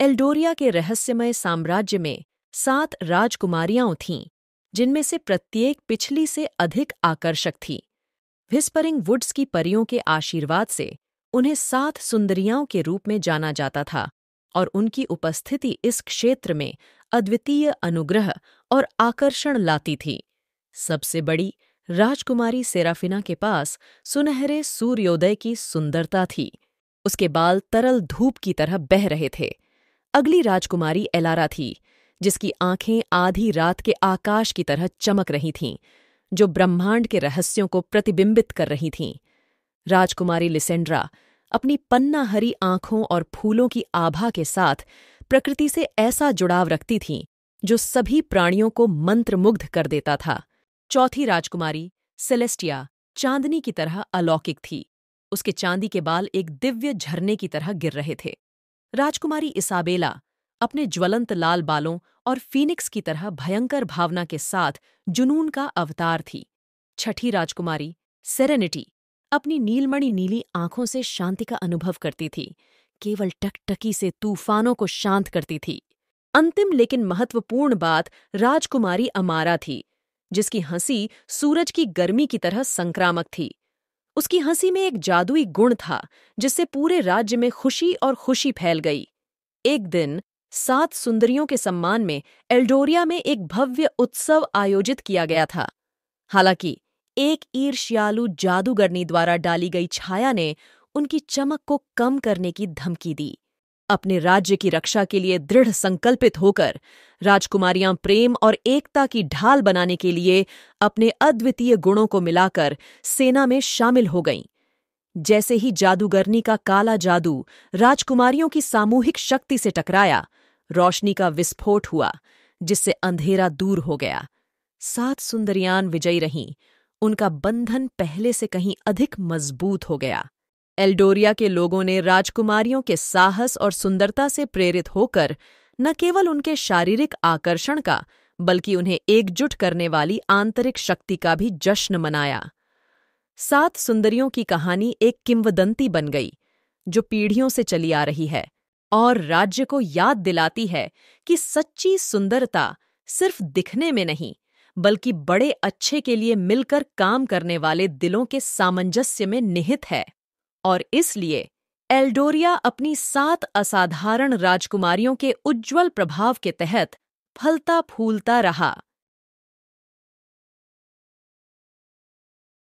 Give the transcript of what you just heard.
Eldoria के रहस्यमय साम्राज्य में 7 राजकुमारियां थीं, जिनमें से प्रत्येक पिछली से अधिक आकर्षक थी। व्हिस्परिंग वुड्स की परियों के आशीर्वाद से उन्हें 7 सुंदरियाओं के रूप में जाना जाता था और उनकी उपस्थिति इस क्षेत्र में अद्वितीय अनुग्रह और आकर्षण लाती थी। सबसे बड़ी राजकुमारी सेराफिना के पास सुनहरे सूर्योदय की सुंदरता थी। उसके बाल तरल धूप की तरह बह रहे थे। अगली राजकुमारी एलारा थी, जिसकी आंखें आधी रात के आकाश की तरह चमक रही थीं, जो ब्रह्मांड के रहस्यों को प्रतिबिंबित कर रही थीं। राजकुमारी लिसेंड्रा अपनी पन्ना हरी आंखों और फूलों की आभा के साथ प्रकृति से ऐसा जुड़ाव रखती थीं, जो सभी प्राणियों को मंत्रमुग्ध कर देता था। चौथी राजकुमारी सेलेस्टिया चांदनी की तरह अलौकिक थी। उसके चांदी के बाल एक दिव्य झरने की तरह गिर रहे थे। राजकुमारी इसाबेला अपने ज्वलंत लाल बालों और फीनिक्स की तरह भयंकर भावना के साथ जुनून का अवतार थी। छठी राजकुमारी सेरेनिटी अपनी नीलमणि नीली आंखों से शांति का अनुभव करती थी, केवल टकटकी से तूफानों को शांत करती थी। अंतिम लेकिन महत्वपूर्ण बात राजकुमारी अमारा थी, जिसकी हंसी सूरज की गर्मी की तरह संक्रामक थी। उसकी हंसी में एक जादुई गुण था, जिससे पूरे राज्य में खुशी और खुशी फैल गई। एक दिन 7 सुंदरियों के सम्मान में एल्डोरिया में एक भव्य उत्सव आयोजित किया गया था। हालांकि एक ईर्ष्यालु जादूगरनी द्वारा डाली गई छाया ने उनकी चमक को कम करने की धमकी दी। अपने राज्य की रक्षा के लिए दृढ़ संकल्पित होकर राजकुमारियां प्रेम और एकता की ढाल बनाने के लिए अपने अद्वितीय गुणों को मिलाकर सेना में शामिल हो गईं। जैसे ही जादूगरनी का काला जादू राजकुमारियों की सामूहिक शक्ति से टकराया, रोशनी का विस्फोट हुआ, जिससे अंधेरा दूर हो गया। 7 सुंदरियां विजयी रहीं। उनका बंधन पहले से कहीं अधिक मजबूत हो गया। एल्डोरिया के लोगों ने राजकुमारियों के साहस और सुंदरता से प्रेरित होकर न केवल उनके शारीरिक आकर्षण का, बल्कि उन्हें एकजुट करने वाली आंतरिक शक्ति का भी जश्न मनाया। 7 सुंदरियों की कहानी एक किंवदंती बन गई, जो पीढ़ियों से चली आ रही है और राज्य को याद दिलाती है कि सच्ची सुंदरता सिर्फ दिखने में नहीं, बल्कि बड़े अच्छे के लिए मिलकर काम करने वाले दिलों के सामंजस्य में निहित है। और इसलिए एल्डोरिया अपनी 7 असाधारण राजकुमारियों के उज्ज्वल प्रभाव के तहत फलता फूलता रहा।